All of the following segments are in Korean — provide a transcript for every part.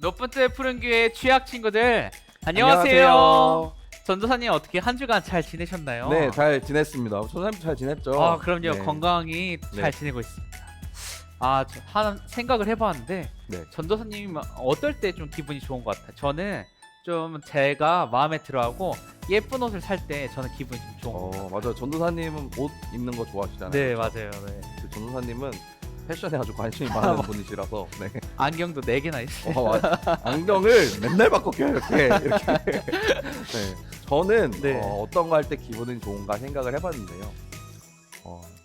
노프트 푸른교회 취학 친구들 안녕하세요. 안녕하세요. 전도사님 어떻게 한 주간 잘 지내셨나요? 네, 잘 지냈습니다. 전도사님 잘 지냈죠? 아 그럼요. 네. 건강히 잘 지내고 있습니다. 한 생각을 해봤는데 네. 전도사님 어떨 때 좀 기분이 좋은 것 같아요. 저는 좀 제가 마음에 들어하고 예쁜 옷을 살 때 저는 기분이 좀 좋은 것 같아요. 맞아요. 전도사님은 옷 입는 거 좋아하시잖아요. 네 그렇죠? 맞아요. 네. 그 전도사님은 패션에 아주 관심이 많은 분이시라서. 네. 안경도 4개나 있어요. 안경을 맨날 바꿔 껴요. 이렇게. 네. 저는 네. 어떤 거 할 때 기분이 좋은가 생각을 해봤는데요.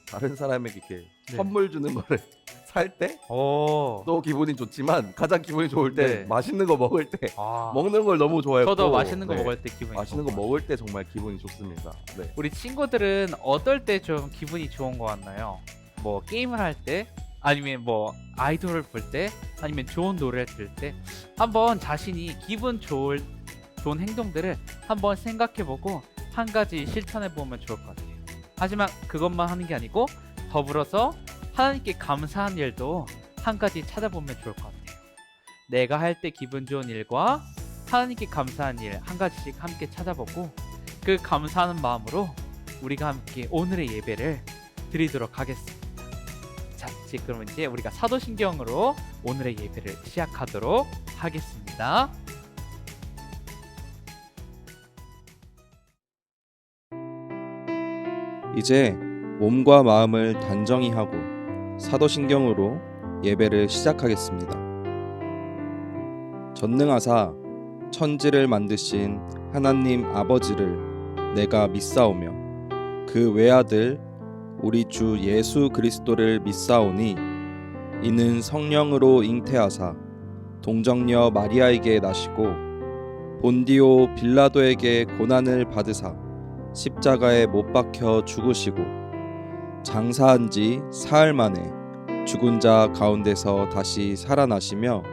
다른 사람에게 이렇게 네. 선물 주는 거를 살 때 오. 또 기분이 좋지만 가장 기분이 좋을 때 네. 맛있는 거 먹을 때 아. 먹는 걸 너무 좋아해요. 저도 맛있는 거 네. 먹을 때 기분이 맛있는 거 좋은 것 먹을 때 정말 기분이 좋습니다. 네. 우리 친구들은 어떨 때 좀 기분이 좋은 것 같나요? 뭐 게임을 할 때, 아니면 뭐 아이돌을 볼 때, 아니면 좋은 노래를 들을 때 한번 자신이 기분 좋은 행동들을 한번 생각해보고 한 가지 실천해보면 좋을 것 같아요. 하지만 그것만 하는 게 아니고 더불어서 하나님께 감사한 일도 한 가지 찾아보면 좋을 것 같아요. 내가 할 때 기분 좋은 일과 하나님께 감사한 일 한 가지씩 함께 찾아보고 그 감사하는 마음으로 우리가 함께 오늘의 예배를 드리도록 하겠습니다. 자, 지금 이제 우리가 사도신경으로 오늘의 예배를 시작하도록 하겠습니다. 이제 몸과 마음을 단정히 하고 사도신경으로 예배를 시작하겠습니다. 전능하사 천지를 만드신 하나님 아버지를 내가 믿사오며 그 외아들 우리 주 예수 그리스도를 믿사오니 이는 성령으로 잉태하사 동정녀 마리아에게 나시고 본디오 빌라도에게 고난을 받으사 십자가에 못 박혀 죽으시고 장사한 지 사흘 만에 죽은 자 가운데서 다시 살아나시며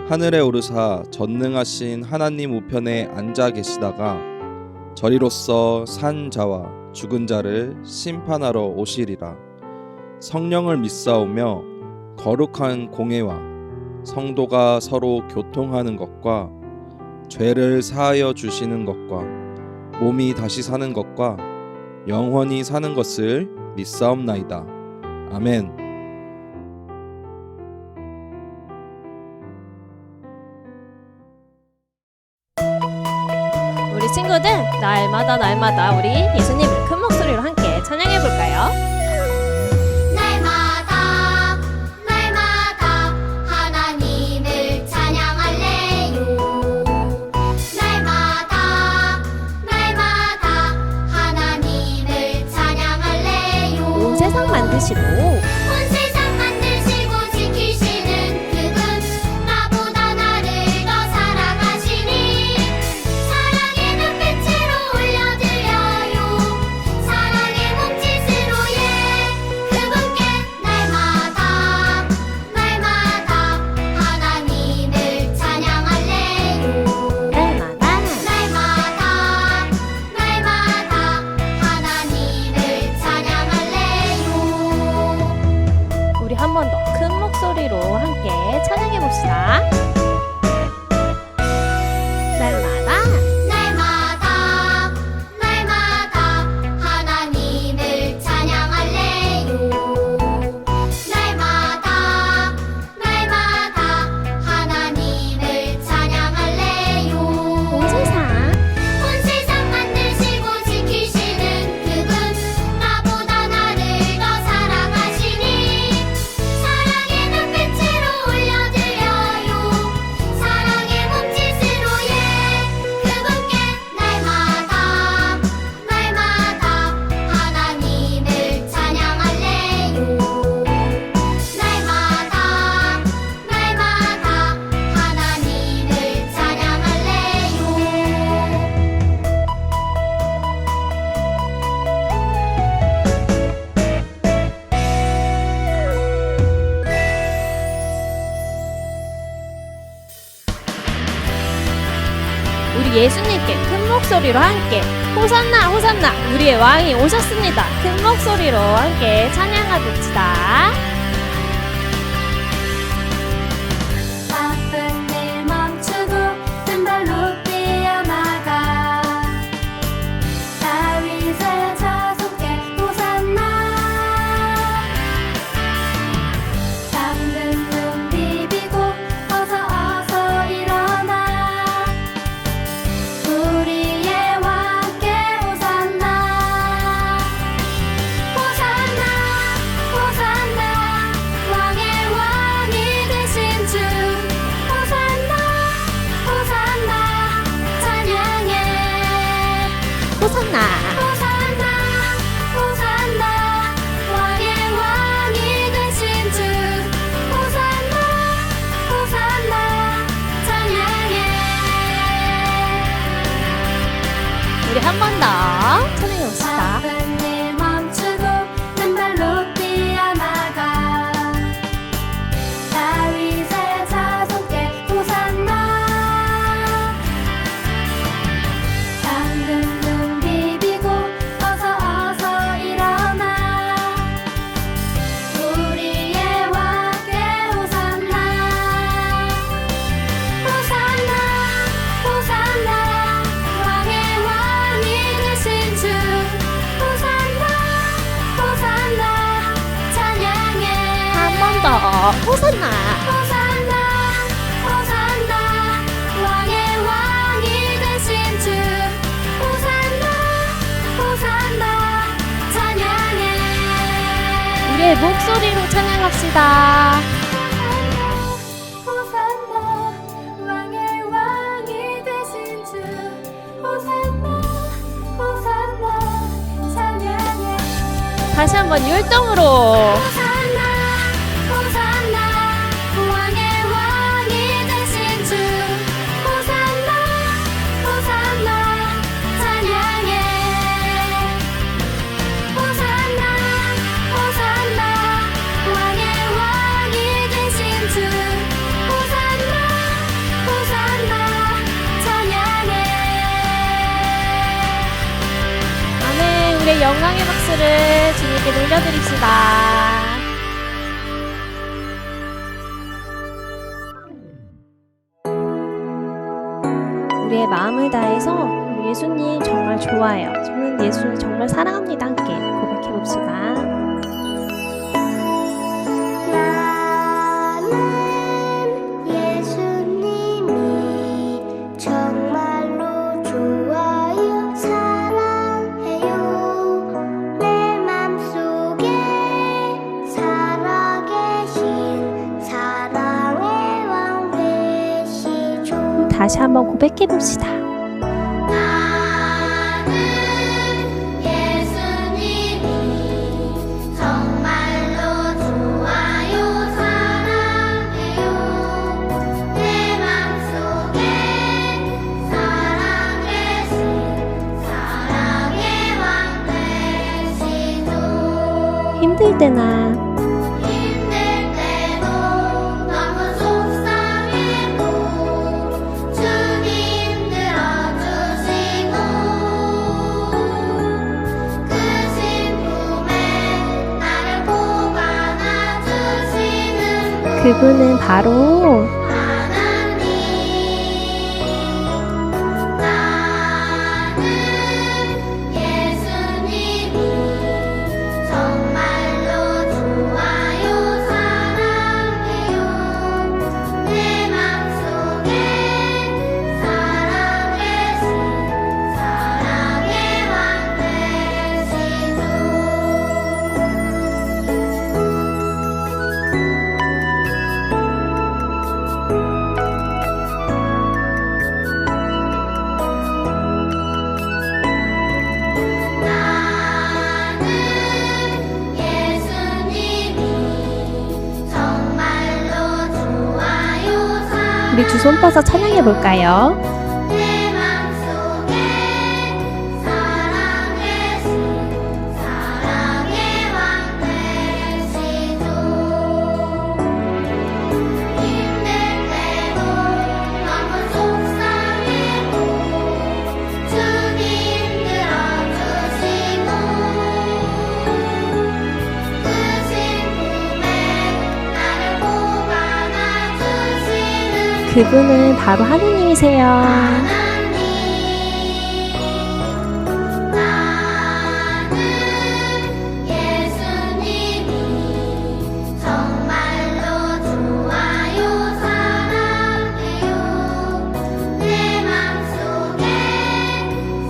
하늘에 오르사 전능하신 하나님 우편에 앉아 계시다가 저리로서 산 자와 죽은 자를 심판하러 오시리라. 성령을 믿사오며 거룩한 공회와 성도가 서로 교통하는 것과 죄를 사하여 주시는 것과 몸이 다시 사는 것과 영원히 사는 것을 믿사옵나이다. 아멘. 우리 친구들 날마다 우리 예수님을 큰 목소리로 함께 찬양해 볼까요? 날마다 하나님을 찬양할래요. 날마다 하나님을 찬양할래요. 온 세상 만드시고 온 세상 만드시고 지키시는 그분, 나보다 나를 더 사랑하시니 사랑의 눈빛으로 올려드려요. 사랑의 몸짓으로 그분께 날마다 하나님을 찬양할래요. 날마다 하나님을 찬양할래요. 예수님께 큰 목소리로 함께 호산나 호산나 우리의 왕이 오셨습니다. 큰 목소리로 함께 찬양하봅시다. 바쁜 일 멈추고 큰 발로 뛰어나가 다윗의 자손께 호산나 잠든 눈 비비고 어서 일어나 우리의 왕께 호산나 호산나 호산나 왕의 왕이 되신 주 호산나 호산나 찬양해 호산나 호산나 호산나 왕의 왕이 되신 주 호산나 호산나 찬양해 우리 한 번 더 찬양해봅시다. 바쁜 일 멈추고 큰 발로 뛰어나가 다윗의 자손께 호산나 잠든 눈 비비고 어서 일어나 우리의 왕께 호산나 호산나 호산나 왕의 왕이 되신 주 호산나 호산나 찬양해 한 번 더 호산나 호산나 호산나 왕의 왕이 되신 주 호산나 호산나 찬양해 우리의 목소리로 찬양합시다. 호산나 왕의 왕이 되신 주 호산나 호산나 찬양해 다시 한번 율동으로 호산나 호산나 왕의 왕이 되신 주 호산나 호산나 찬양해 호산나 호산나 왕의 왕이 되신 주 호산나 호산나 찬양해 아멘. 우리의 영광의 박수를 주님께 돌려드립시다. 우리의 마음을 다해서 예수님 정말 좋아해요. 저는 예수님 정말 사랑합니다. 함께 고백해봅시다. 나는 예수님이 정말로 좋아요 사랑해요 내 맘속에 살아계신 사랑의 왕 되시죠 다시 한번 고백해봅시다. 나는 예수님이 정말로 좋아요 사랑해요 내 맘속에 살아계신 사랑의 왕 되시죠 힘들 때나 힘들 때도 너무 속상해도 주님 들어주시고 그 슬픔에 나를 꼭 안아주시는 그분은 바로 하나님 나는 예수님이 정말로 좋아요 사랑해요 내 맘속에 살아계신 사랑의 왕 되시죠 나는 예수님이 정말로 좋아요 우리 두 손 뻗어 찬양해볼까요? 내 맘속에 살아계신 사랑의 왕 되시죠 힘들 때도 너무 속상해도 그분은 바로 하느님이세요. 하나님 나는 예수님이 정말로 좋아요 사랑해요 내 맘속에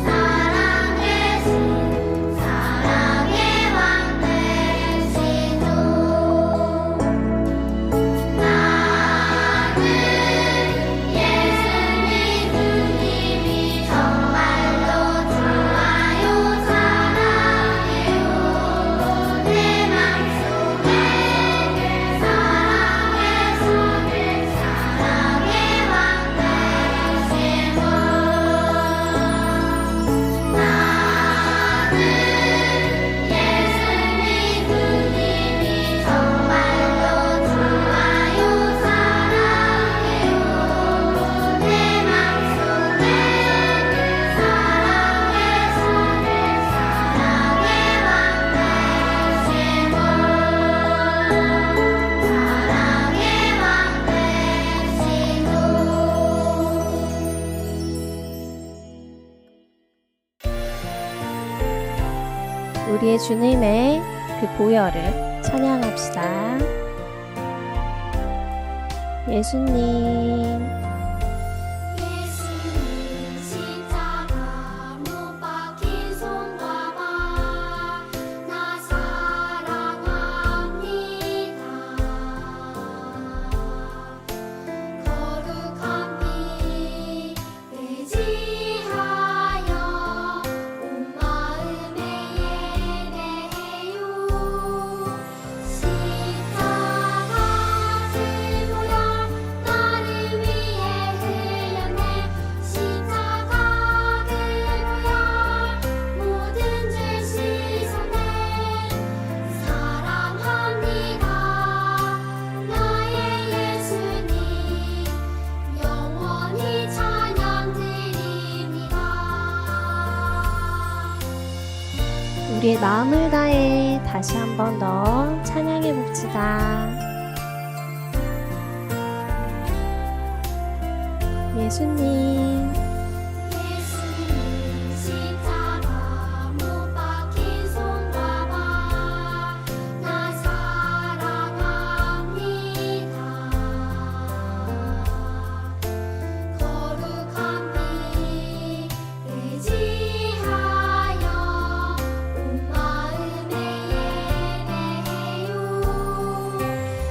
살아계신 사랑의 왕 되시죠 나는 예수님 주님이 정말로 좋아요 사랑해요 내 맘속에 살아계신 사랑의 왕 되시고 나는 예수님 주님이 정말로 좋아요 사랑해요 내 맘속에 우리의 주님의 그 보혈을 찬양합시다. 예수님, 예수님 십자가 못 박힌 손과 발 나 사랑합니다 거룩한 피 의지하여 온 마음에 예배해요 십자가 지보여 나를 위해 흘렸네 십자가 그 보혈 모든 죄 씻었네 사랑합니다 나의 예수님 영원히 찬양드립니다 우리의 마음을 다해 다시 한 번 더 찬양해 봅시다. 예수님, 예수님 십자가 못 박힌 손과 발 나 사랑합니다 거룩한 피 의지하여 온 마음에 예배해요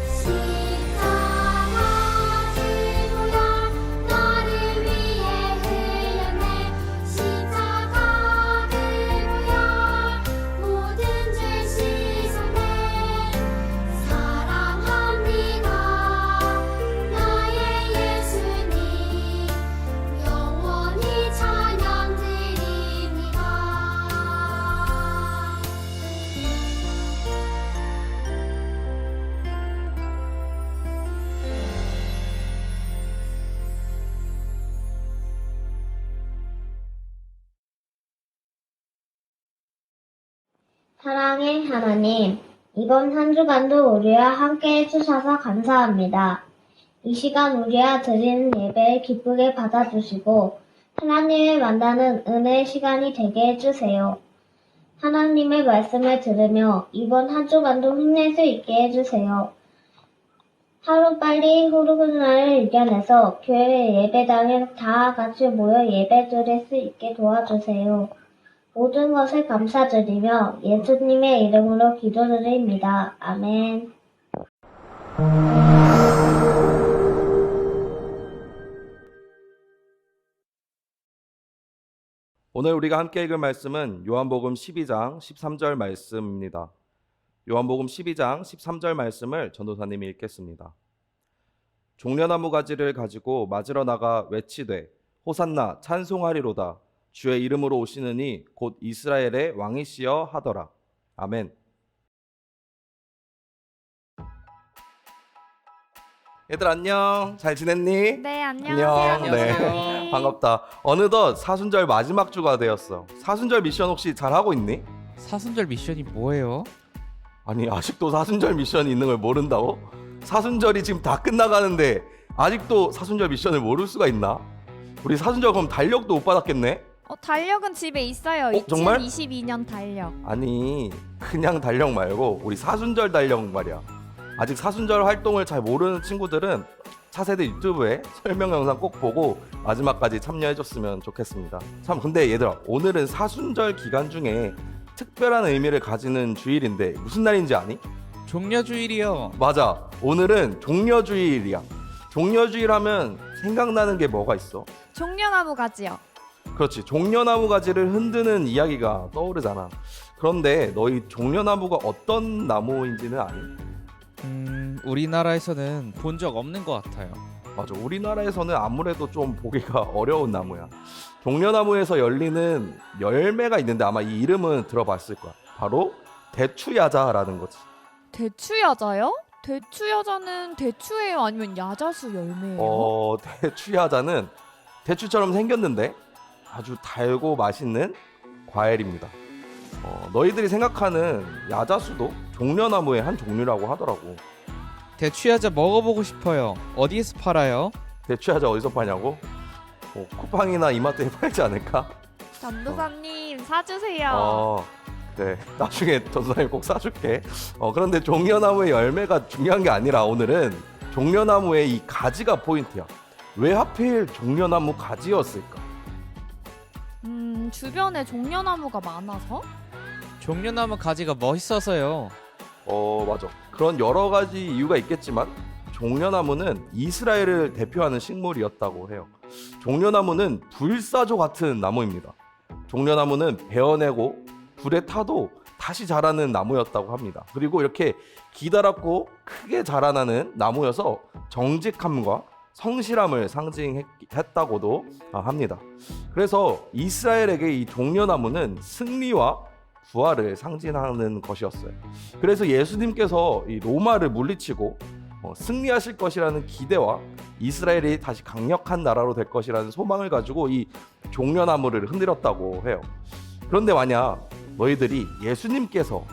십자가 지보여 나를 위해 흘렸네 십자가 그 보혈 모든 죄 씻었네 사랑합니다 나의 예수님 영원히 찬양드립니다 사랑의 하나님, 이번 한 주간도 우리와 함께 해주셔서 감사합니다. 이 시간 우리와 드리는 예배를 기쁘게 받아주시고 하나님을 만나는 은혜의 시간이 되게 해주세요. 하나님의 말씀을 들으며 이번 한 주간도 힘낼 수 있게 해주세요. 하루빨리 흐르는 날을 이겨내서 교회 예배당에 다 같이 모여 예배 드릴 수 있게 도와주세요. 모든 것을 감사드리며 예수님의 이름으로 기도드립니다. 아멘. 오늘 우리가 함께 읽을 말씀은 요한복음 12장 13절 말씀입니다. 요한복음 12장 13절 말씀을 전도사님이 읽겠습니다. 종려나무 가지를 가지고 맞으러 나가 외치되 호산나 찬송하리로다 주의 이름으로 오시느니 곧 이스라엘의 왕이시여 하더라. 아멘. 얘들 안녕. 잘 지냈니? 네, 안녕하세요. 네. 반갑다. 어느덧 사순절 마지막 주가 되었어. 사순절 미션 혹시 잘 하고 있니? 사순절 미션이 뭐예요? 아니 아직도 사순절 미션이 있는 걸 모른다고? 사순절이 지금 다 끝나가는데 아직도 사순절 미션을 모를 수가 있나? 우리 사순절 그럼 달력도 못 받았겠네? 달력은 집에 있어요. 정말? 2022년 달력. 아니 그냥 달력 말고 우리 사순절 달력 말이야. 아직 사순절 활동을 잘 모르는 친구들은 차세대 유튜브에 설명 영상 꼭 보고 마지막까지 참여해줬으면 좋겠습니다. 참 근데 얘들아, 오늘은 사순절 기간 중에 특별한 의미를 가지는 주일인데 무슨 날인지 아니? 종려주일이요. 맞아, 오늘은 종려주일이야. 종려주일 하면 생각나는 게 뭐가 있어? 종려나무 가지요. 그렇지, 종려나무 가지를 흔드는 이야기가 떠오르잖아. 그런데 너희 종려나무가 어떤 나무인지는 아니? 우리나라에서는 본 적 없는 것 같아요. 맞아, 우리나라에서는 아무래도 좀 보기가 어려운 나무야. 종려나무에서 열리는 열매가 있는데 아마 이 이름은 들어봤을 거야. 바로 대추야자라는 거지. 대추야자요? 대추야자는 대추예요? 아니면 야자수 열매예요? 대추야자는 대추처럼 생겼는데 아주 달고 맛있는 과일입니다. 너희들이 생각하는 야자수도 종려나무의 한 종류라고 하더라고. 대추야자 먹어보고 싶어요. 어디에서 팔아요? 대추야자 어디서 파냐고? 쿠팡이나 이마트에 팔지 않을까? 전도사님 사주세요. 네, 나중에 전사님 꼭 사줄게. 그런데 종려나무의 열매가 중요한 게 아니라 오늘은 종려나무의 이 가지가 포인트야. 왜 하필 종려나무 가지였을까? 주변에 종려나무가 많아서? 종려나무 가지가 멋있어서요. 맞아. 그런 여러 가지 이유가 있겠지만 종려나무는 이스라엘을 대표하는 식물이었다고 해요. 종려나무는 불사조 같은 나무입니다. 종려나무는 베어내고 불에 타도 다시 자라는 나무였다고 합니다. 그리고 이렇게 기다랗고 크게 자라나는 나무여서 정직함과 성실함을 상징했다고도 합니다. 그래서 이스라엘에게 이 종려나무는 승리와 부활을 상징하는 것이었어요. 그래서 예수님께서 이 로마를 물리치고 승리하실 것이라는 기대와 이스라엘이 다시 강력한 나라로 될 것이라는 소망을 가지고 이 종려나무를 흔들었다고 해요. 그런데 만약 너희들이 예수님께서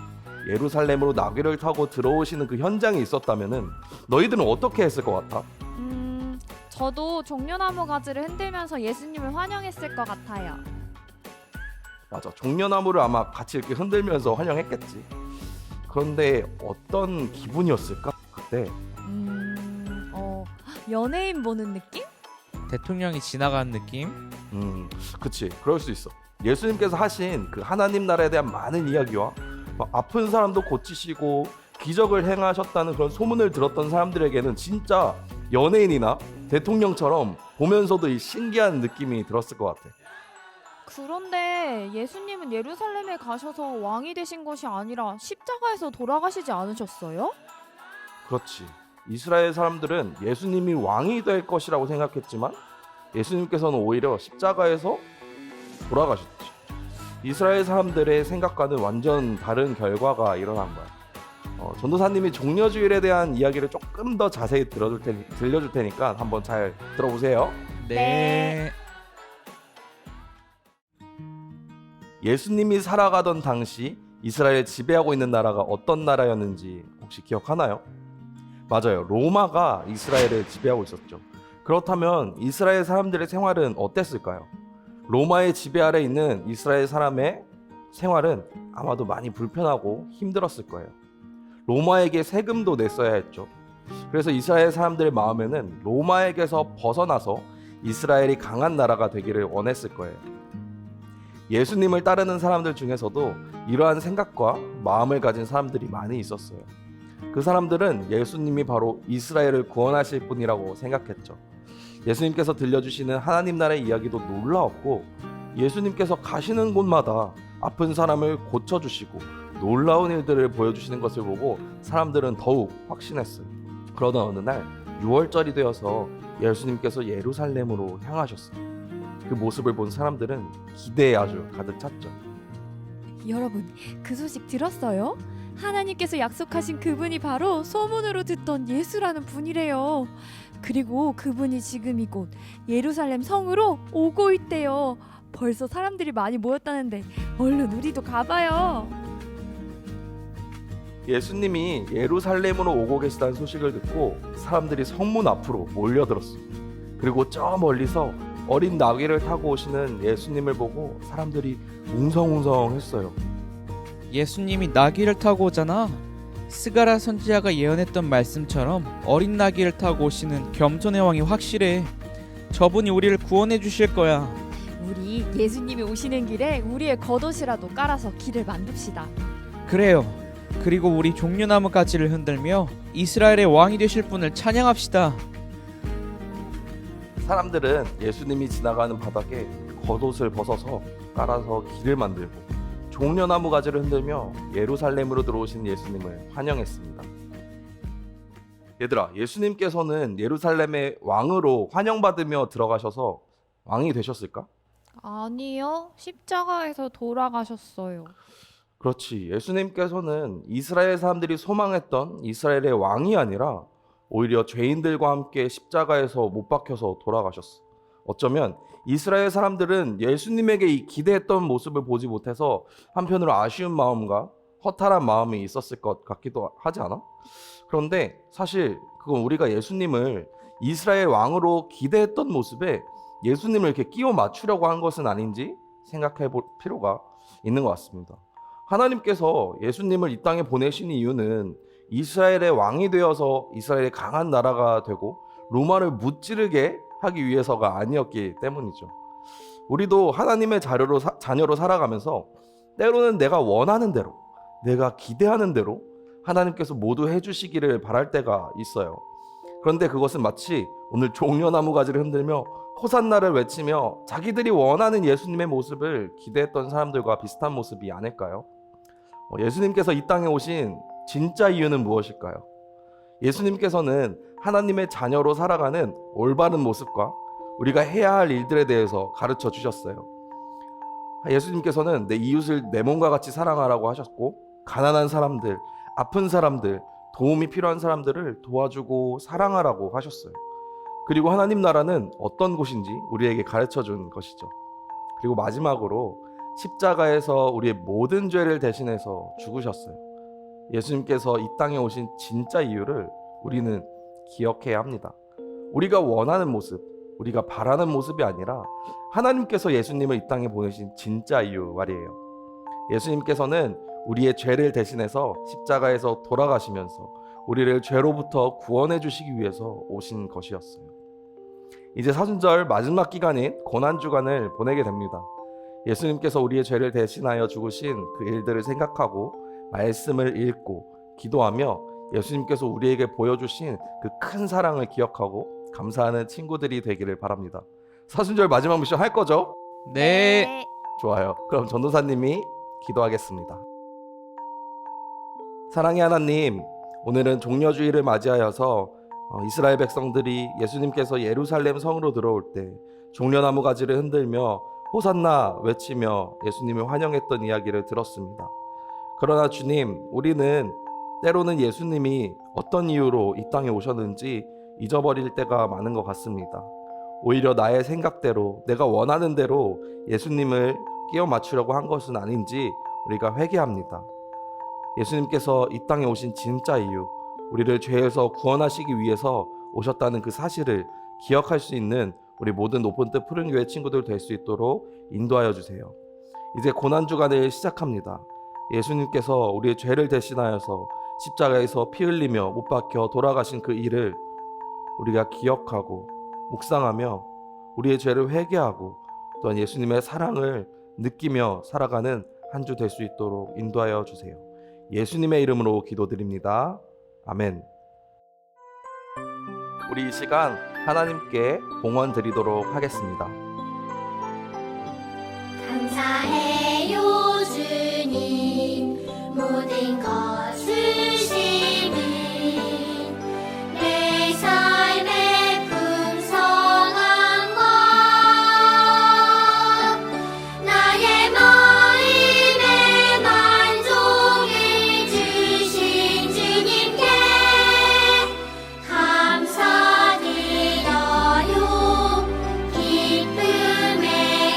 예루살렘으로 나귀를 타고 들어오시는 그 현장에 있었다면은 너희들은 어떻게 했을 것 같아? 저도 종려나무 가지를 흔들면서 예수님을 환영했을 것 같아요. 맞아, 종려나무를 아마 같이 이렇게 흔들면서 환영했겠지. 그런데 어떤 기분이었을까 그때? 연예인 보는 느낌? 대통령이 지나가는 느낌? 그치, 그럴 수 있어. 예수님께서 하신 그 하나님 나라에 대한 많은 이야기와 아픈 사람도 고치시고 기적을 행하셨다는 그런 소문을 들었던 사람들에게는 진짜 연예인이나 대통령처럼 보면서도 이 신기한 느낌이 들었을 것 같아. 그런데 예수님은 예루살렘에 가셔서 왕이 되신 것이 아니라 십자가에서 돌아가시지 않으셨어요? 그렇지. 이스라엘 사람들은 예수님이 왕이 될 것이라고 생각했지만 예수님께서는 오히려 십자가에서 돌아가셨지. 이스라엘 사람들의 생각과는 완전 다른 결과가 일어난 거야. 전도사님이 종려주일에 대한 이야기를 조금 더 자세히 들려줄 테니까 한번 잘 들어보세요. 네. 예수님이 살아가던 당시 이스라엘을 지배하고 있는 나라가 어떤 나라였는지 혹시 기억하나요? 맞아요. 로마가 이스라엘을 지배하고 있었죠. 그렇다면 이스라엘 사람들의 생활은 어땠을까요? 로마의 지배 아래 있는 이스라엘 사람의 생활은 아마도 많이 불편하고 힘들었을 거예요. 로마에게 세금도 냈어야 했죠. 그래서 이스라엘 사람들의 마음에는 로마에게서 벗어나서 이스라엘이 강한 나라가 되기를 원했을 거예요. 예수님을 따르는 사람들 중에서도 이러한 생각과 마음을 가진 사람들이 많이 있었어요. 그 사람들은 예수님이 바로 이스라엘을 구원하실 분이라고 생각했죠. 예수님께서 들려주시는 하나님 나라의 이야기도 놀라웠고 예수님께서 가시는 곳마다 아픈 사람을 고쳐주시고 놀라운 일들을 보여주시는 것을 보고 사람들은 더욱 확신했어요. 그러던 어느 날 6월절이 되어서 예수님께서 예루살렘으로 향하셨어요. 그 모습을 본 사람들은 기대에 아주 가득 찼죠. 여러분, 그 소식 들었어요? 하나님께서 약속하신 그분이 바로 소문으로 듣던 예수라는 분이래요. 그리고 그분이 지금 이곳 예루살렘 성으로 오고 있대요. 벌써 사람들이 많이 모였다는데 얼른 우리도 가봐요. 예수님이 예루살렘으로 오고 계시다는 소식을 듣고 사람들이 성문 앞으로 몰려들었어. 그리고 저 멀리서 어린 나귀를 타고 오시는 예수님을 보고 사람들이 웅성웅성했어요. 예수님이 나귀를 타고 오잖아. 스가랴 선지자가 예언했던 말씀처럼 어린 나귀를 타고 오시는 겸손의 왕이 확실해. 저분이 우리를 구원해 주실 거야. 우리 예수님이 오시는 길에 우리의 겉옷이라도 깔아서 길을 만듭시다. 그래요. 그리고 우리 종려나무 가지를 흔들며 이스라엘의 왕이 되실 분을 찬양합시다. 사람들은 예수님이 지나가는 바닥에 겉옷을 벗어서 깔아서 길을 만들고 종려나무 가지를 흔들며 예루살렘으로 들어오신 예수님을 환영했습니다. 얘들아, 예수님께서는 예루살렘의 왕으로 환영받으며 들어가셔서 왕이 되셨을까? 아니요, 십자가에서 돌아가셨어요. 그렇지. 예수님께서는 이스라엘 사람들이 소망했던 이스라엘의 왕이 아니라 오히려 죄인들과 함께 십자가에서 못 박혀서 돌아가셨어. 어쩌면 이스라엘 사람들은 예수님에게 이 기대했던 모습을 보지 못해서 한편으로 아쉬운 마음과 허탈한 마음이 있었을 것 같기도 하지 않아? 그런데 사실 그건 우리가 예수님을 이스라엘 왕으로 기대했던 모습에 예수님을 이렇게 끼워 맞추려고 한 것은 아닌지 생각해 볼 필요가 있는 것 같습니다. 하나님께서 예수님을 이 땅에 보내신 이유는 이스라엘의 왕이 되어서 이스라엘의 강한 나라가 되고 로마를 무찌르게 하기 위해서가 아니었기 때문이죠. 우리도 하나님의 자녀로 살아가면서 때로는 내가 원하는 대로, 내가 기대하는 대로 하나님께서 모두 해주시기를 바랄 때가 있어요. 그런데 그것은 마치 오늘 종려나무 가지를 흔들며 호산나를 외치며 자기들이 원하는 예수님의 모습을 기대했던 사람들과 비슷한 모습이 아닐까요? 예수님께서 이 땅에 오신 진짜 이유는 무엇일까요? 예수님께서는 하나님의 자녀로 살아가는 올바른 모습과 우리가 해야 할 일들에 대해서 가르쳐 주셨어요. 예수님께서는 내 이웃을 내 몸과 같이 사랑하라고 하셨고, 가난한 사람들, 아픈 사람들, 도움이 필요한 사람들을 도와주고 사랑하라고 하셨어요. 그리고 하나님 나라는 어떤 곳인지 우리에게 가르쳐 준 것이죠. 그리고 마지막으로 십자가에서 우리의 모든 죄를 대신해서 죽으셨어요. 예수님께서 이 땅에 오신 진짜 이유를 우리는 기억해야 합니다. 우리가 원하는 모습, 우리가 바라는 모습이 아니라 하나님께서 예수님을 이 땅에 보내신 진짜 이유 말이에요. 예수님께서는 우리의 죄를 대신해서 십자가에서 돌아가시면서 우리를 죄로부터 구원해 주시기 위해서 오신 것이었어요. 이제 사순절 마지막 기간인 고난주간을 보내게 됩니다. 예수님께서 우리의 죄를 대신하여 죽으신 그 일들을 생각하고 말씀을 읽고 기도하며 예수님께서 우리에게 보여주신 그 큰 사랑을 기억하고 감사하는 친구들이 되기를 바랍니다. 사순절 마지막 미션 할 거죠? 네. 좋아요. 그럼 전도사님이 기도하겠습니다. 사랑의 하나님, 오늘은 종려주의를 맞이하여서 이스라엘 백성들이 예수님께서 예루살렘 성으로 들어올 때 종려나무 가지를 흔들며 호산나 외치며 예수님을 환영했던 이야기를 들었습니다. 그러나 주님, 우리는 때로는 예수님이 어떤 이유로 이 땅에 오셨는지 잊어버릴 때가 많은 것 같습니다. 오히려 나의 생각대로, 내가 원하는 대로 예수님을 끼워 맞추려고 한 것은 아닌지 우리가 회개합니다. 예수님께서 이 땅에 오신 진짜 이유, 우리를 죄에서 구원하시기 위해서 오셨다는 그 사실을 기억할 수 있는 우리 모든 높은 뜻 푸른 교회 친구들 될 수 있도록 인도하여 주세요. 이제 고난주간을 시작합니다. 예수님께서 우리의 죄를 대신하여서 십자가에서 피 흘리며 못 박혀 돌아가신 그 일을 우리가 기억하고 묵상하며 우리의 죄를 회개하고 또한 예수님의 사랑을 느끼며 살아가는 한 주 될 수 있도록 인도하여 주세요. 예수님의 이름으로 기도드립니다. 아멘. 우리 이 시간 하나님께 봉헌 드리도록 하겠습니다. 감사해요 주님 모든 것을 주시니 내 삶의 풍성함과 나의 마음의 만족을 주신 주님께 감사드려요 기쁨에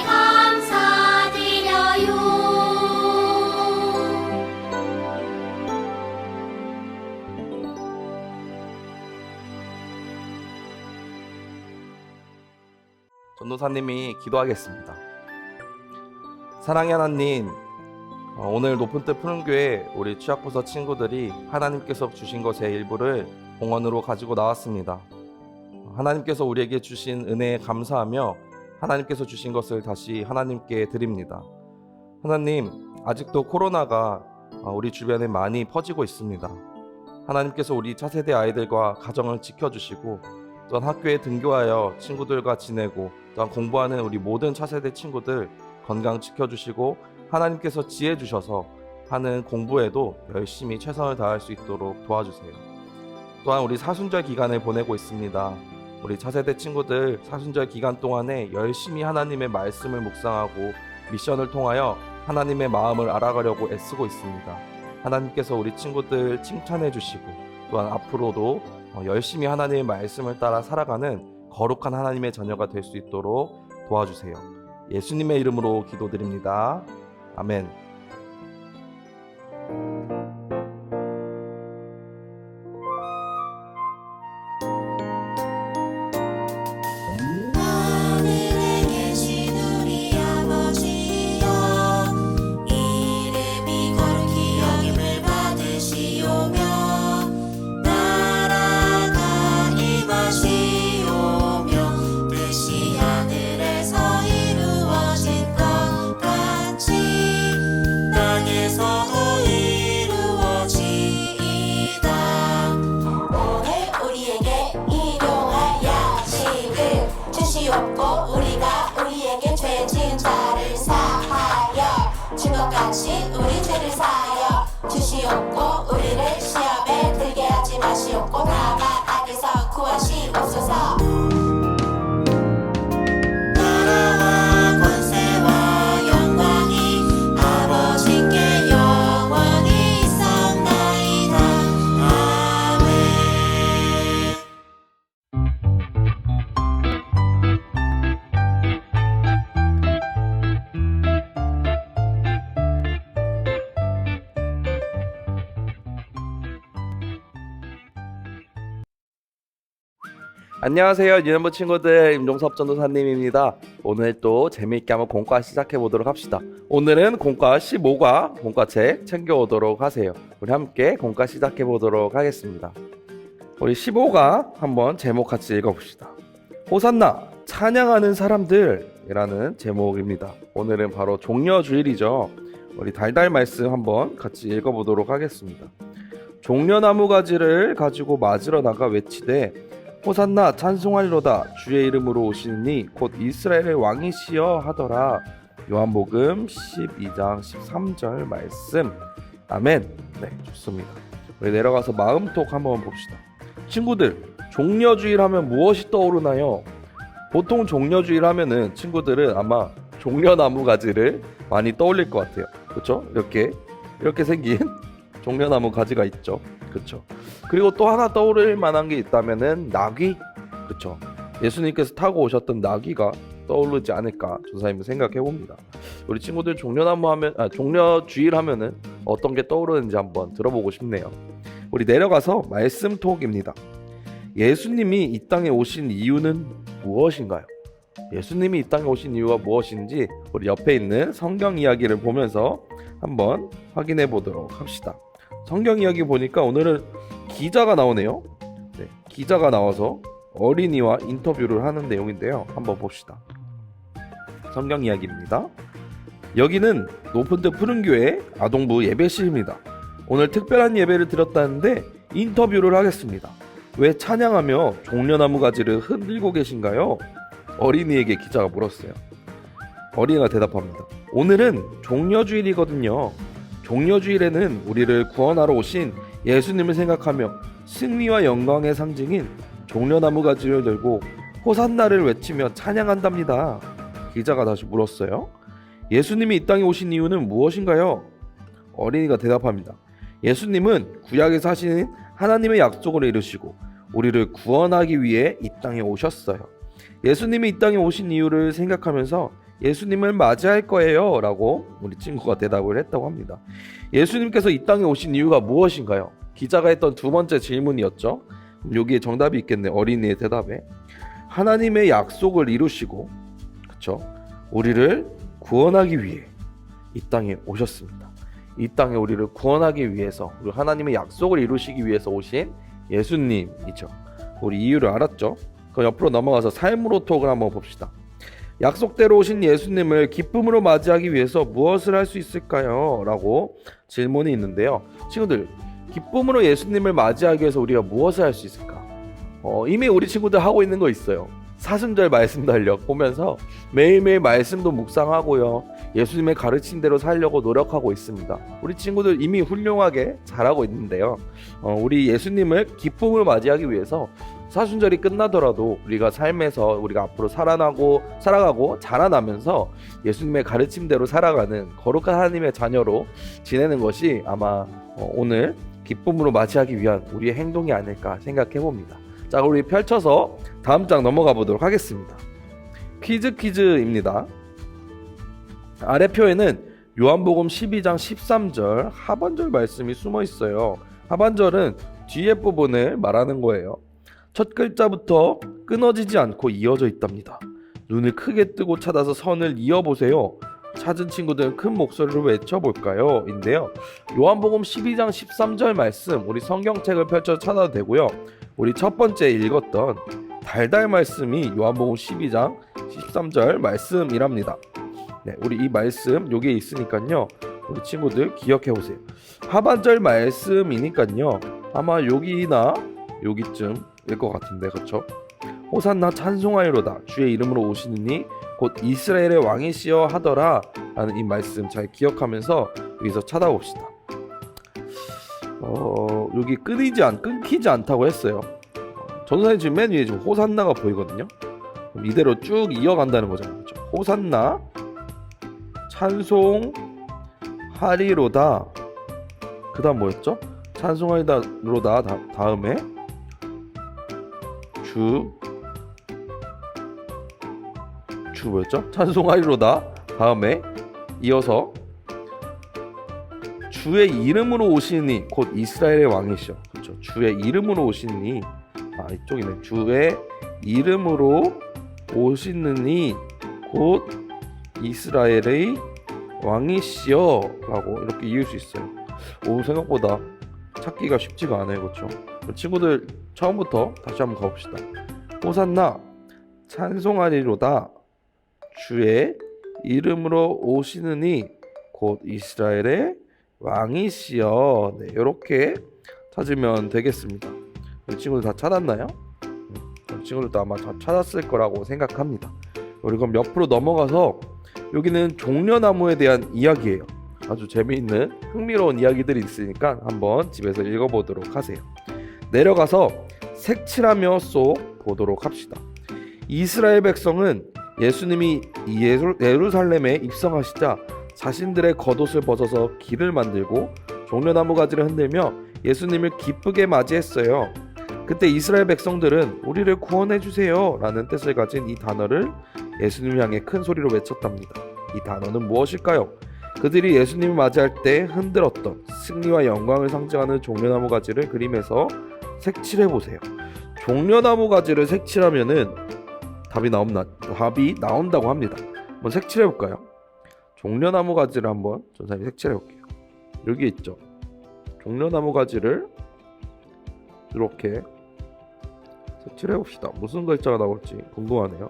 감사드려요 전도사님이 기도하겠습니다. 사랑의 하나님, 오늘 높은 뜻 푸른 교회 우리 취약부서 친구들이 하나님께서 주신 것의 일부를 봉헌으로 가지고 나왔습니다. 하나님께서 우리에게 주신 은혜에 감사하며 하나님께서 주신 것을 다시 하나님께 드립니다. 하나님, 아직도 코로나가 우리 주변에 많이 퍼지고 있습니다. 하나님께서 우리 차세대 아이들과 가정을 지켜주시고 또한 학교에 등교하여 친구들과 지내고 또한 공부하는 우리 모든 차세대 친구들 건강 지켜주시고 하나님께서 지혜 주셔서 하는 공부에도 열심히 최선을 다할 수 있도록 도와주세요. 또한 우리 사순절 기간을 보내고 있습니다. 우리 차세대 친구들 사순절 기간 동안에 열심히 하나님의 말씀을 묵상하고 미션을 통하여 하나님의 마음을 알아가려고 애쓰고 있습니다. 하나님께서 우리 친구들 칭찬해 주시고 또한 앞으로도 열심히 하나님의 말씀을 따라 살아가는 거룩한 하나님의 자녀가 될 수 있도록 도와주세요. 예수님의 이름으로 기도드립니다. 아멘. 하늘에 계신 우리 아버지여, 이름이 거룩히 여김을 받으시오며 나라가 임하시오며 뜻이 하늘에서 이루어진 것 같이 땅에서도 이루어지이다. 오늘 우리에게 일용할 양식을 주시옵고 우리가 우리에게 죄 지은 자를 사하여 준 것 같이 우리 죄를 사하여 주시옵고 우리를 시험에 들게 하지 마시옵고 다만 악에서 구하시옵소서. 나라와 권세와 영광이 아버지께 영원히 있사옵나이다. 아멘. 안녕하세요, 유년부 친구들. 임종섭 전도사님입니다. 오늘 또 재미있게 한번 공과 시작해 보도록 합시다. 오늘은 공과 15과 공과책 챙겨오도록 하세요. 우리 함께 공과 시작해 보도록 하겠습니다. 우리 15가 한번 제목 같이 읽어봅시다. 호산나 찬양하는 사람들이라는 제목입니다. 오늘은 바로 종려주일이죠. 우리 달달 말씀 한번 같이 읽어보도록 하겠습니다. 종려나무 가지를 가지고 맞으러 나가 외치되 호산나 찬송하리로다 주의 이름으로 오시니 곧 이스라엘의 왕이시여 하더라. 요한복음 12장 13절 말씀. 아멘. 네, 좋습니다. 우리 내려가서 마음톡 한번 봅시다. 친구들, 종려주일 하면 무엇이 떠오르나요? 보통 종려주일 하면은 친구들은 아마 종려나무 가지를 많이 떠올릴 것 같아요. 그렇죠? 이렇게 생긴 종려나무 가지가 있죠. 그렇죠? 그리고 또 하나 떠오를 만한 게 있다면은 나귀. 그렇죠? 예수님께서 타고 오셨던 나귀가 떠오르지 않을까 전사님은 생각해 봅니다. 우리 친구들 종려주일 하면은 어떤 게 떠오르는지 한번 들어보고 싶네요. 우리 내려가서 말씀톡입니다. 예수님이 이 땅에 오신 이유는 무엇인가요? 예수님이 이 땅에 오신 이유가 무엇인지 우리 옆에 있는 성경 이야기를 보면서 한번 확인해 보도록 합시다. 성경 이야기 보니까 오늘은 기자가 나오네요. 네, 기자가 나와서 어린이와 인터뷰를 하는 내용인데요. 한번 봅시다. 성경 이야기입니다. 여기는 높은 데 푸른 교회 아동부 예배실입니다. 오늘 특별한 예배를 드렸다는데 인터뷰를 하겠습니다. 왜 찬양하며 종려나무 가지를 흔들고 계신가요? 어린이에게 기자가 물었어요. 어린이가 대답합니다. 오늘은 종려주일이거든요. 종려주일에는 우리를 구원하러 오신 예수님을 생각하며 승리와 영광의 상징인 종려나무 가지를 들고 호산나를 외치며 찬양한답니다. 기자가 다시 물었어요. 예수님이 이 땅에 오신 이유는 무엇인가요? 어린이가 대답합니다. 예수님은 구약에서 하시는 하나님의 약속을 이루시고 우리를 구원하기 위해 이 땅에 오셨어요. 예수님이 이 땅에 오신 이유를 생각하면서 예수님을 맞이할 거예요 라고 우리 친구가 대답을 했다고 합니다. 예수님께서 이 땅에 오신 이유가 무엇인가요? 기자가 했던 두 번째 질문이었죠. 여기에 정답이 있겠네. 어린이의 대답에 하나님의 약속을 이루시고 그쵸? 우리를 구원하기 위해 이 땅에 오셨습니다. 이 땅에 우리를 구원하기 위해서, 우리 하나님의 약속을 이루시기 위해서 오신 예수님이죠. 우리 이유를 알았죠? 그럼 옆으로 넘어가서 삶으로 톡을 한번 봅시다. 약속대로 오신 예수님을 기쁨으로 맞이하기 위해서 무엇을 할 수 있을까요? 라고 질문이 있는데요. 친구들, 기쁨으로 예수님을 맞이하기 위해서 우리가 무엇을 할 수 있을까? 이미 우리 친구들 하고 있는 거 있어요. 사순절 말씀 달력 보면서 매일매일 말씀도 묵상하고요. 예수님의 가르친 대로 살려고 노력하고 있습니다. 우리 친구들 이미 훌륭하게 잘하고 있는데요. 우리 예수님을 기쁨으로 맞이하기 위해서 사순절이 끝나더라도 우리가 삶에서 우리가 앞으로 살아가고 자라나면서 예수님의 가르침대로 살아가는 거룩한 하나님의 자녀로 지내는 것이 아마 오늘 기쁨으로 맞이하기 위한 우리의 행동이 아닐까 생각해 봅니다. 자, 우리 펼쳐서 다음 장 넘어가 보도록 하겠습니다. 퀴즈입니다. 아래 표에는 요한복음 12장 13절 하반절 말씀이 숨어 있어요. 하반절은 뒤에 부분을 말하는 거예요. 첫 글자부터 끊어지지 않고 이어져 있답니다. 눈을 크게 뜨고 찾아서 선을 이어보세요. 찾은 친구들은 큰 목소리로 외쳐볼까요? 인데요. 요한복음 12장 13절 말씀, 우리 성경책을 펼쳐 찾아도 되고요. 우리 첫 번째 읽었던 달달 말씀이 요한복음 12장 13절 말씀이랍니다. 네, 우리 이 말씀 여기에 있으니까요. 우리 친구들 기억해 보세요. 하반절 말씀이니까요. 아마 여기나 여기쯤일 것 같은데, 그렇죠? 호산나 찬송하리로다 주의 이름으로 오시느니 곧 이스라엘의 왕이시여 하더라 라는 이 말씀 잘 기억하면서 여기서 찾아봅시다. 여기 끊기지 않다고 했어요. 전도사님 지금 맨 위에 지금 호산나가 보이거든요. 그럼 이대로 쭉 이어간다는 거잖아요. 그렇죠? 호산나 찬송하리로다. 그 다음 뭐였죠? 찬송하리로다 다음에 주 뭐였죠? 찬송하리로다 다음에 이어서 주의 이름으로 오시니 곧 이스라엘의 왕이시여. 그렇죠? 주의 이름으로 오시니 이쪽이네. 주의 이름으로 오시느니 곧 이스라엘의 왕이시여 라고 이렇게 이을 수 있어요. 생각보다 찾기가 쉽지가 않아요. 그렇죠? 친구들 처음부터 다시 한번 가봅시다. 호산나 찬송하리로다 주의 이름으로 오시느니 곧 이스라엘의 왕이시여. 네, 이렇게 찾으면 되겠습니다. 우리 친구들 다 찾았나요? 우리 친구들도 아마 다 찾았을 거라고 생각합니다. 우리 그럼 옆으로 넘어가서 여기는 종려나무에 대한 이야기예요. 아주 재미있는 흥미로운 이야기들이 있으니까 한번 집에서 읽어보도록 하세요. 내려가서 색칠하며 쏙 보도록 합시다. 이스라엘 백성은 예수님이 예루살렘에 입성하시자 자신들의 겉옷을 벗어서 길을 만들고 종려나무 가지를 흔들며 예수님을 기쁘게 맞이했어요. 그때 이스라엘 백성들은 우리를 구원해 주세요 라는 뜻을 가진 이 단어를 예수님을 향해 큰 소리로 외쳤답니다. 이 단어는 무엇일까요? 그들이 예수님을 맞이할 때 흔들었던 승리와 영광을 상징하는 종려나무 가지를 그림에서 색칠해 보세요. 종려나무 가지를 색칠하면은 답이 나온다고 합니다. 한번 색칠해 볼까요? 종려나무 가지를 한번 전사님이 색칠해 볼게요. 여기 있죠. 종려나무 가지를 이렇게 색칠해 봅시다. 무슨 글자가 나올지 궁금하네요.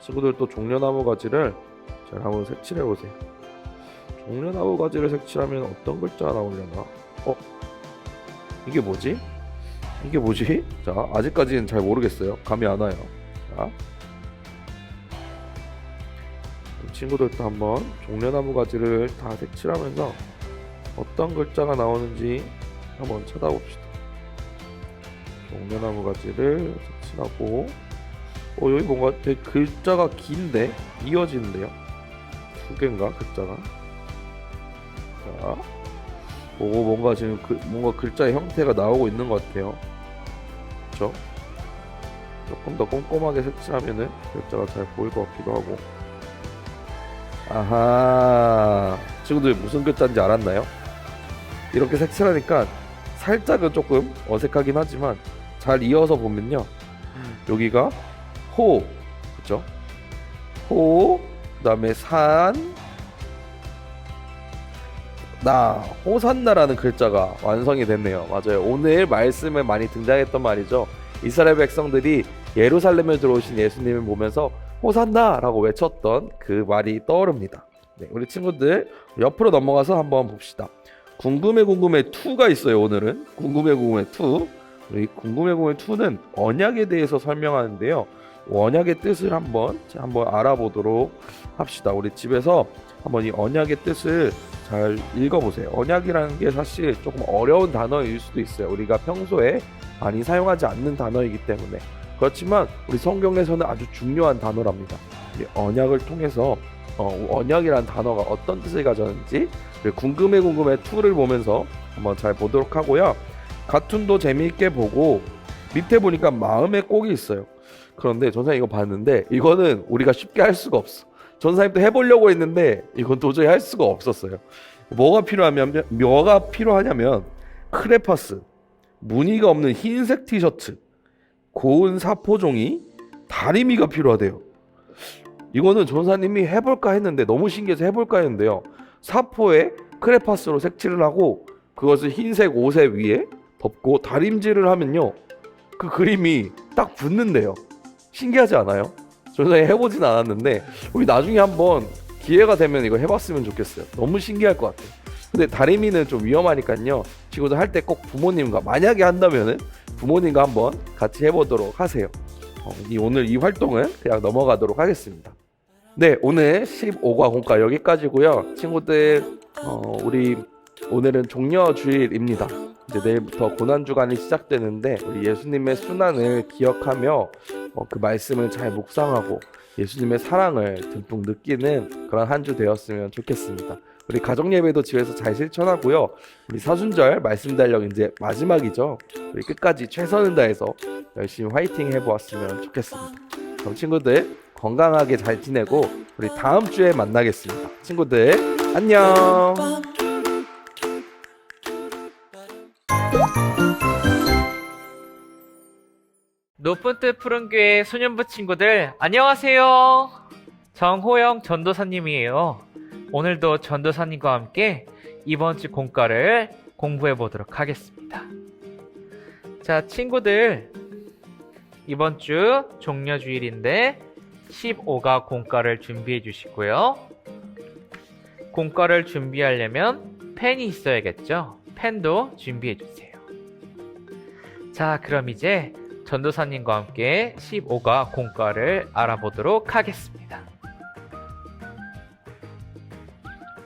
친구들 또 종려나무 가지를 잘 한번 색칠해 보세요. 종려나무 가지를 색칠하면 어떤 글자가 나오려나? 이게 뭐지? 자, 아직까지는 잘 모르겠어요. 감이 안 와요. 자, 친구들도 한번 종려나무 가지를 다 색칠하면서 어떤 글자가 나오는지 한번 찾아봅시다. 종려나무 가지를 색칠하고 여기 뭔가 되게 글자가 긴데 이어지는데요. 두 개인가 글자가? 자, 뭔가 지금 뭔가 글자의 형태가 나오고 있는 것 같아요. 그렇죠? 조금 더 꼼꼼하게 색칠하면은 글자가 잘 보일 것 같기도 하고. 아하, 친구들 무슨 글자인지 알았나요? 이렇게 색칠하니까 살짝은 조금 어색하긴 하지만 잘 이어서 보면요, 여기가 호, 됐죠. 호, 그다음에 산, 나, 호산나라는 글자가 완성이 됐네요. 맞아요. 오늘 말씀에 많이 등장했던 말이죠. 이스라엘 백성들이 예루살렘에 들어오신 예수님을 보면서 호산나라고 외쳤던 그 말이 떠오릅니다. 네, 우리 친구들 옆으로 넘어가서 한번 봅시다. 궁금해 2가 있어요. 오늘은 궁금해 2. 우리 궁금해 2는 언약에 대해서 설명하는데요. 언약의 뜻을 한번 알아보도록 합시다. 우리 집에서 한번 이 언약의 뜻을 잘 읽어보세요. 언약이라는 게 사실 조금 어려운 단어일 수도 있어요. 우리가 평소에 많이 사용하지 않는 단어이기 때문에. 그렇지만 우리 성경에서는 아주 중요한 단어랍니다. 이 언약을 통해서 언약이라는 단어가 어떤 뜻을 가졌는지 궁금해 2를 보면서 한번 잘 보도록 하고요. 가툰도 재미있게 보고 밑에 보니까 마음의 꼭이 있어요. 그런데 전사님 이거 봤는데 이거는 우리가 쉽게 할 수가 없어. 전사님도 해보려고 했는데 이건 도저히 할 수가 없었어요. 뭐가 필요하냐면 크레파스, 무늬가 없는 흰색 티셔츠, 고운 사포종이, 다리미가 필요하대요. 이거는 전사님이 해볼까 했는데 너무 신기해서 해볼까 했는데요. 사포에 크레파스로 색칠을 하고 그것을 흰색 옷에 위에 덮고 다림질을 하면요. 그 그림이 딱 붙는데요. 신기하지 않아요? 전사님 해보진 않았는데 우리 나중에 한번 기회가 되면 이거 해봤으면 좋겠어요. 너무 신기할 것 같아요. 근데 다리미는 좀 위험하니까요. 친구들 할 때 꼭 부모님과 만약에 한다면은 부모님과 한번 같이 해보도록 하세요. 오늘 이 활동은 그냥 넘어가도록 하겠습니다. 네, 오늘 15과 공과 여기까지고요. 친구들 우리 오늘은 종려주일입니다. 이제 내일부터 고난주간이 시작되는데 우리 예수님의 순환을 기억하며 그 말씀을 잘 묵상하고 예수님의 사랑을 듬뿍 느끼는 그런 한 주 되었으면 좋겠습니다. 우리 가정예배도 집에서 잘 실천하고요. 우리 사순절 말씀 달력 이제 마지막이죠. 우리 끝까지 최선을 다해서 열심히 화이팅 해보았으면 좋겠습니다. 그럼 친구들 건강하게 잘 지내고 우리 다음 주에 만나겠습니다. 친구들 안녕. 높은 뜻 푸른 교회 소년부 친구들 안녕하세요. 정호영 전도사님이에요. 오늘도 전도사님과 함께 이번 주 공과를 공부해 보도록 하겠습니다. 자, 친구들 이번 주 종려주일인데 15가 공과를 준비해 주시고요. 공과를 준비하려면 펜이 있어야겠죠. 펜도 준비해 주세요. 자, 그럼 이제 전도사님과 함께 15가 공과를 알아보도록 하겠습니다.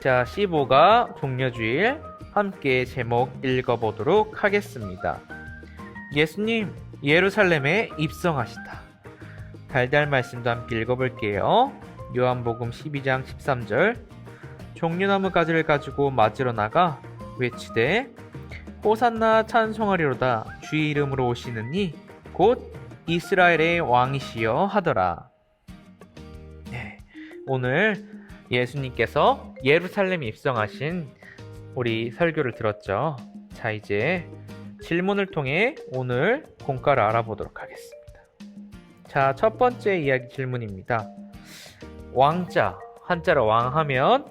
자, 15가 종려주일 함께 제목 읽어보도록 하겠습니다. 예수님 예루살렘에 입성하시다. 달달 말씀도 함께 읽어볼게요. 요한복음 12장 13절 종려나무 가지를 가지고 맞으러 나가 외치되 호산나 찬송하리로다 주의 이름으로 오시는 이 곧 이스라엘의 왕이시여 하더라. 네, 오늘 예수님께서 예루살렘에 입성하신 우리 설교를 들었죠. 자, 이제 질문을 통해 오늘 공과를 알아보도록 하겠습니다. 자, 첫 번째 이야기 질문입니다. 왕자, 한자로 왕하면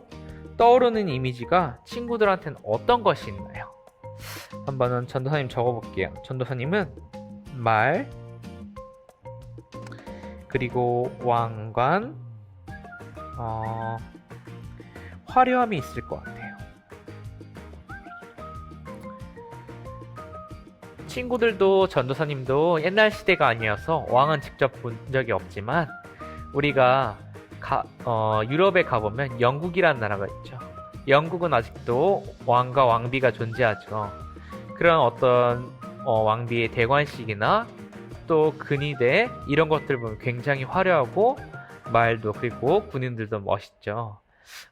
떠오르는 이미지가 친구들한테는 어떤 것이 있나요? 한번은 전도사님 적어볼게요. 전도사님은 말, 그리고 왕관, 화려함이 있을 것 같아요. 친구들도 전도사님도 옛날 시대가 아니어서 왕은 직접 본 적이 없지만 우리가 유럽에 가보면 영국이라는 나라가 있죠. 영국은 아직도 왕과 왕비가 존재하죠. 그런 어떤 왕비의 대관식이나 또 근위대 이런 것들 보면 굉장히 화려하고 말도 그리고 군인들도 멋있죠.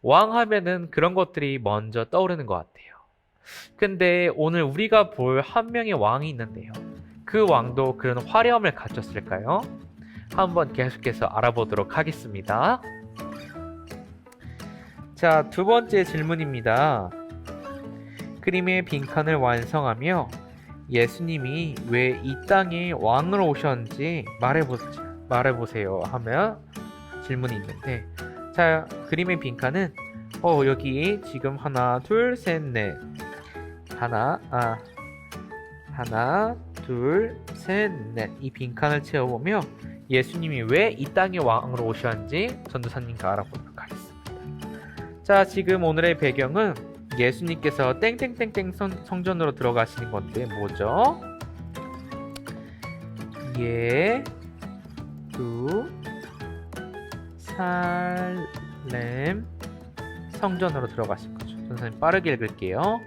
왕 하면은 그런 것들이 먼저 떠오르는 것 같아요. 근데 오늘 우리가 볼 한 명의 왕이 있는데요. 그 왕도 그런 화려함을 갖췄을까요? 한번 계속해서 알아보도록 하겠습니다. 자, 두 번째 질문입니다. 그림의 빈칸을 완성하며 예수님이 왜 이 땅에 왕으로 오셨는지 말해보세요 하면 질문이 있는데, 자, 그림의 빈칸은 여기 지금 하나, 둘, 셋, 넷. 하나, 둘, 셋, 넷. 이 빈칸을 채워보며 예수님이 왜 이 땅에 왕으로 오셨는지 전도사님과 알아보도록 하겠습니다. 자, 지금 오늘의 배경은 예수님께서 땡땡땡땡 성전으로 들어가시는 건데 뭐죠? 예루살렘 성전으로 들어가신 거죠. 선생님 빠르게 읽을게요.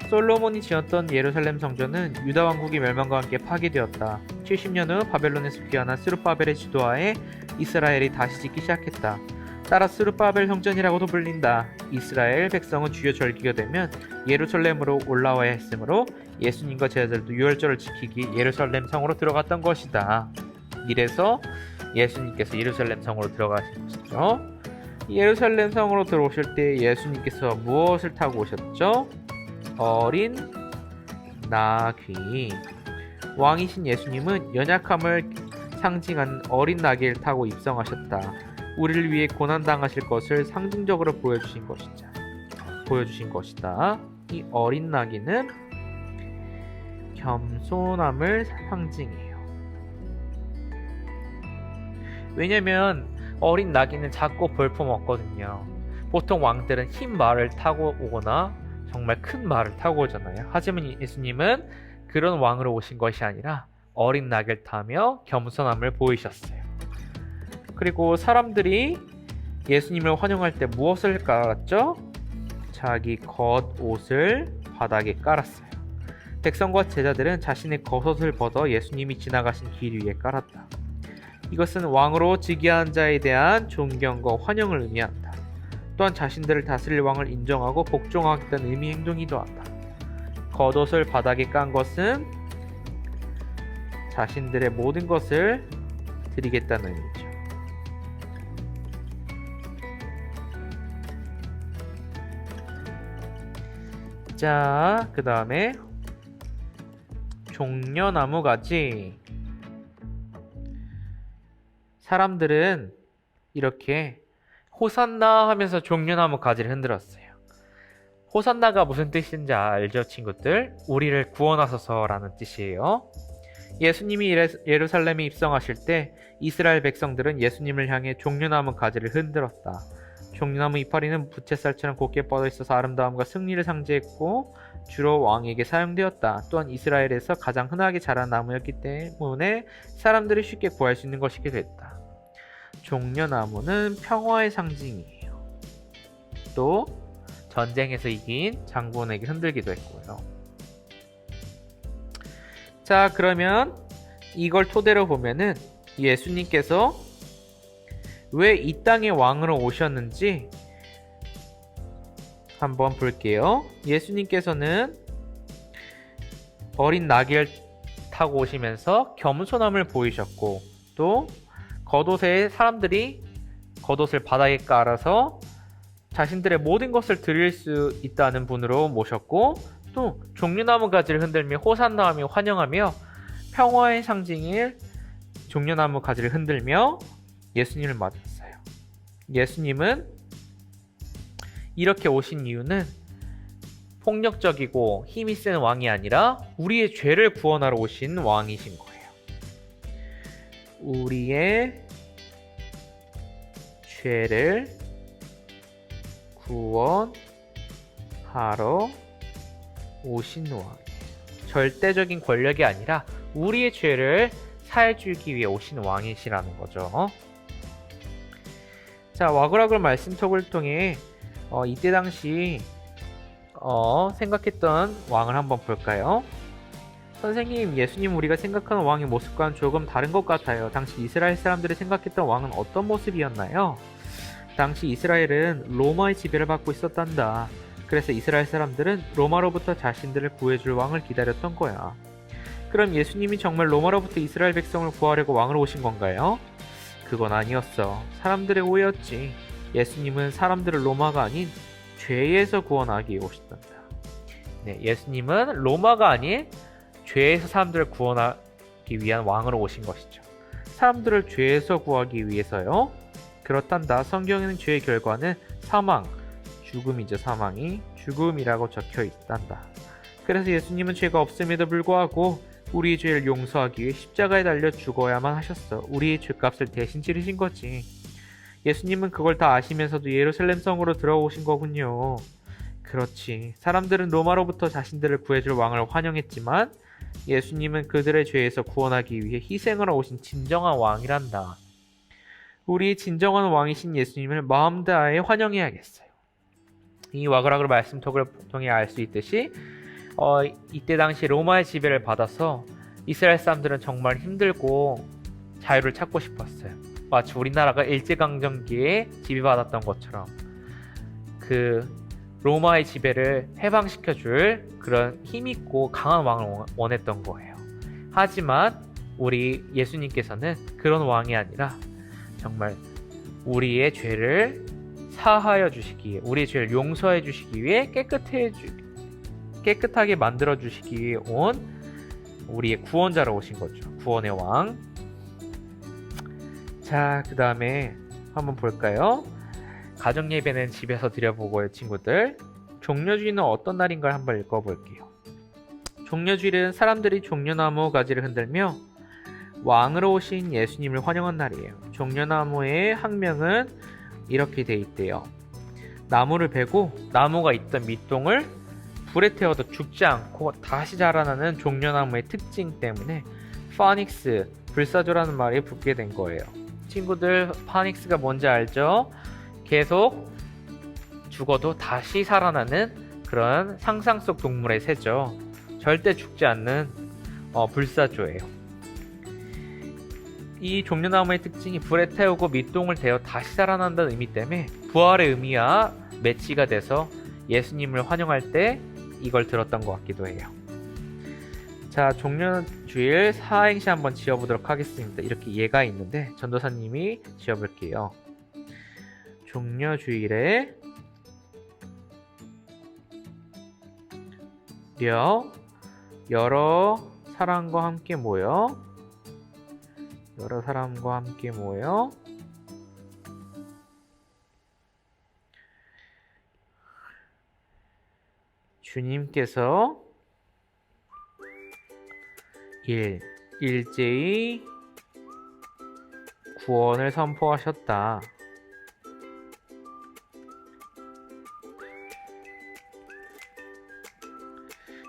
솔로몬이 지었던 예루살렘 성전은 유다 왕국이 멸망과 함께 파괴되었다. 70년 후 바벨론에서 귀환한 스룹바벨의 지도하에 이스라엘이 다시 짓기 시작했다. 따라 스룹바벨 성전이라고도 불린다. 이스라엘 백성은 주여 절기가 되면 예루살렘으로 올라와야 했으므로 예수님과 제자들도 유월절을 지키기 예루살렘 성으로 들어갔던 것이다. 이래서 예수님께서 예루살렘 성으로 들어가신 것이죠. 예루살렘 성으로 들어오실 때 예수님께서 무엇을 타고 오셨죠? 어린 나귀. 왕이신 예수님은 연약함을 상징하는 어린 나귀를 타고 입성하셨다. 우리를 위해 고난당하실 것을 상징적으로 보여주신 것이다. 이 어린 나귀는 겸손함을 상징해요. 왜냐면 어린 나귀는 작고 볼품 없거든요. 보통 왕들은 흰 말을 타고 오거나 정말 큰 말을 타고 오잖아요. 하지만 예수님은 그런 왕으로 오신 것이 아니라 어린 나귀를 타며 겸손함을 보이셨어요. 그리고 사람들이 예수님을 환영할 때 무엇을 깔았죠? 자기 겉옷을 바닥에 깔았어요. 백성과 제자들은 자신의 겉옷을 벗어 예수님이 지나가신 길 위에 깔았다. 이것은 왕으로 즉위한 자에 대한 존경과 환영을 의미한다. 또한 자신들을 다스릴 왕을 인정하고 복종하겠다는 의미 행동이기도 한다. 겉옷을 바닥에 깐 것은 자신들의 모든 것을 드리겠다는 의미죠. 자, 그 다음에 종려나무 가지. 사람들은 이렇게 호산나 하면서 종려나무 가지를 흔들었어요. 호산나가 무슨 뜻인지 알죠, 친구들? 우리를 구원하소서라는 뜻이에요. 예수님이 예루살렘에 입성하실 때 이스라엘 백성들은 예수님을 향해 종려나무 가지를 흔들었다. 종려나무 이파리는 부채살처럼 곱게 뻗어 있어서 아름다움과 승리를 상징했고 주로 왕에게 사용되었다. 또한 이스라엘에서 가장 흔하게 자란 나무였기 때문에 사람들이 쉽게 구할 수 있는 것이게 됐다. 종려나무는 평화의 상징이에요. 또 전쟁에서 이긴 장군에게 흔들기도 했고요. 자, 그러면 이걸 토대로 보면은 예수님께서 왜 이 땅의 왕으로 오셨는지 한번 볼게요. 예수님께서는 어린 나귀를 타고 오시면서 겸손함을 보이셨고, 또 겉옷에 사람들이 겉옷을 바닥에 깔아서 자신들의 모든 것을 드릴 수 있다는 분으로 모셨고, 또 종려나무 가지를 흔들며 호산나하며 환영하며 평화의 상징일 종려나무 가지를 흔들며 예수님을 맞았어요. 예수님은 이렇게 오신 이유는 폭력적이고 힘이 센 왕이 아니라 우리의 죄를 구원하러 오신 왕이신 거예요. 우리의 죄를 구원하러 오신 왕. 절대적인 권력이 아니라 우리의 죄를 사해주기 위해 오신 왕이시라는 거죠. 자, 와글와글 말씀책을 통해 이때 당시 생각했던 왕을 한번 볼까요? 선생님, 예수님 우리가 생각하는 왕의 모습과는 조금 다른 것 같아요. 당시 이스라엘 사람들이 생각했던 왕은 어떤 모습이었나요? 당시 이스라엘은 로마의 지배를 받고 있었단다. 그래서 이스라엘 사람들은 로마로부터 자신들을 구해줄 왕을 기다렸던 거야. 그럼 예수님이 정말 로마로부터 이스라엘 백성을 구하려고 왕으로 오신 건가요? 그건 아니었어. 사람들의 오해였지. 예수님은 사람들을 로마가 아닌 죄에서 구원하기 위해 오셨단다. 네, 예수님은 로마가 아닌 죄에서 사람들을 구원하기 위한 왕으로 오신 것이죠. 사람들을 죄에서 구하기 위해서요. 그렇단다. 성경에는 죄의 결과는 사망, 죽음이죠. 사망이 죽음이라고 적혀 있단다. 그래서 예수님은 죄가 없음에도 불구하고 우리의 죄를 용서하기 위해 십자가에 달려 죽어야만 하셨어. 우리의 죄값을 대신 치르신 거지. 예수님은 그걸 다 아시면서도 예루살렘 성으로 들어오신 거군요. 그렇지. 사람들은 로마로부터 자신들을 구해줄 왕을 환영했지만 예수님은 그들의 죄에서 구원하기 위해 희생하러 오신 진정한 왕이란다. 우리의 진정한 왕이신 예수님을 마음 다해 환영해야겠어요. 이 와그라그로 말씀톡을 통해 알 수 있듯이 이때 당시 로마의 지배를 받아서 이스라엘 사람들은 정말 힘들고 자유를 찾고 싶었어요. 마치 우리나라가 일제강점기에 지배받았던 것처럼 그 로마의 지배를 해방시켜줄 그런 힘있고 강한 왕을 원했던 거예요. 하지만 우리 예수님께서는 그런 왕이 아니라 정말 우리의 죄를 사하여 주시기 위해, 우리의 죄를 용서해 주시기 위해, 깨끗하게 만들어 주시기 위해 온 우리의 구원자로 오신 거죠. 구원의 왕. 자, 그 다음에 한번 볼까요? 가정 예배는 집에서 드려보고요, 친구들. 종려주일은 어떤 날인가 한번 읽어볼게요. 종려주일은 사람들이 종려나무 가지를 흔들며 왕으로 오신 예수님을 환영한 날이에요. 종려나무의 학명은 이렇게 돼 있대요. 나무를 베고 나무가 있던 밑동을 불에 태워도 죽지 않고 다시 자라나는 종려나무의 특징 때문에 파닉스, 불사조라는 말이 붙게 된 거예요. 친구들, 파닉스가 뭔지 알죠? 계속 죽어도 다시 살아나는 그런 상상 속 동물의 새죠. 절대 죽지 않는 불사조예요. 이 종려나무의 특징이 불에 태우고 밑동을 대어 다시 살아난다는 의미 때문에 부활의 의미와 매치가 돼서 예수님을 환영할 때 이걸 들었던 것 같기도 해요. 자, 종려주일 사행시 한번 지어보도록 하겠습니다. 이렇게 예가 있는데 전도사님이 지어볼게요. 종려주일에 여러 사람과 함께 모여 주님께서 일제히 구원을 선포하셨다.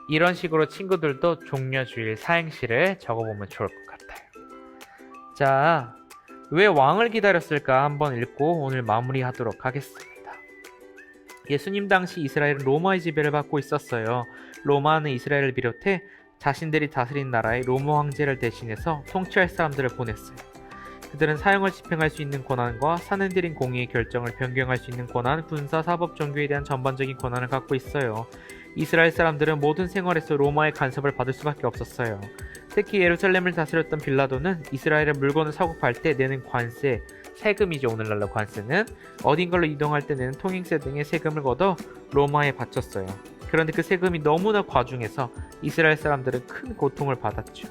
이런 식으로 친구들도 종려주일 사행시를 적어보면 좋을 것 같아요. 자, 왜 왕을 기다렸을까 한번 읽고 오늘 마무리하도록 하겠습니다. 예수님 당시 이스라엘은 로마의 지배를 받고 있었어요. 로마는 이스라엘을 비롯해 자신들이 다스린 나라의 로마 황제를 대신해서 통치할 사람들을 보냈어요. 그들은 사형을 집행할 수 있는 권한과 산헤드린 공의의 결정을 변경할 수 있는 권한, 군사, 사법, 종교에 대한 전반적인 권한을 갖고 있어요. 이스라엘 사람들은 모든 생활에서 로마의 간섭을 받을 수밖에 없었어요. 특히 예루살렘을 다스렸던 빌라도는 이스라엘의 물건을 사고 팔 때 내는 관세, 세금이죠. 오늘날로 관세는 어딘가로 이동할 때 내는 통행세 등의 세금을 걷어 로마에 바쳤어요. 그런데 그 세금이 너무나 과중해서 이스라엘 사람들은 큰 고통을 받았죠.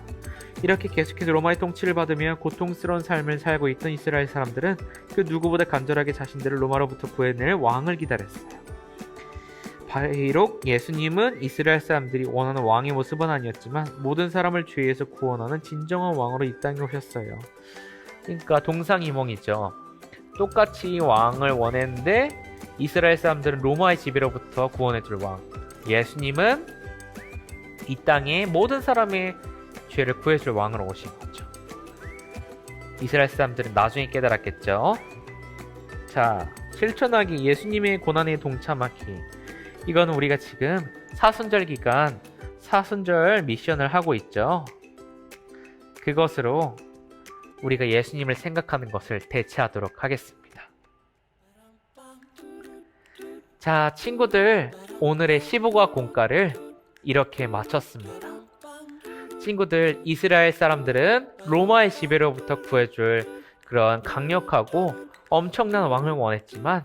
이렇게 계속해서 로마의 통치를 받으며 고통스러운 삶을 살고 있던 이스라엘 사람들은 그 누구보다 간절하게 자신들을 로마로부터 구해낼 왕을 기다렸어요. 비록 예수님은 이스라엘 사람들이 원하는 왕의 모습은 아니었지만 모든 사람을 죄에서 구원하는 진정한 왕으로 이 땅에 오셨어요. 그러니까 동상이몽이죠. 똑같이 왕을 원했는데 이스라엘 사람들은 로마의 지배로부터 구원해줄 왕. 예수님은 이 땅에 모든 사람의 죄를 구해줄 왕으로 오신 거죠. 이스라엘 사람들은 나중에 깨달았겠죠. 자, 실천하기, 예수님의 고난에 동참하기. 이건 우리가 지금 사순절 기간 사순절 미션을 하고 있죠. 그것으로 우리가 예수님을 생각하는 것을 대체하도록 하겠습니다. 자, 친구들, 오늘의 15과 공과를 이렇게 마쳤습니다. 친구들, 이스라엘 사람들은 로마의 지배로부터 구해줄 그런 강력하고 엄청난 왕을 원했지만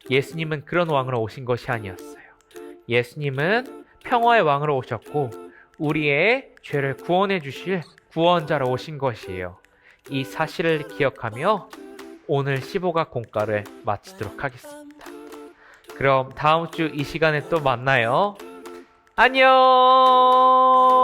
예수님은 그런 왕으로 오신 것이 아니었어요. 예수님은 평화의 왕으로 오셨고 우리의 죄를 구원해 주실 구원자로 오신 것이에요. 이 사실을 기억하며 오늘 15각 공과를 마치도록 하겠습니다. 그럼 다음 주 이 시간에 또 만나요. 안녕!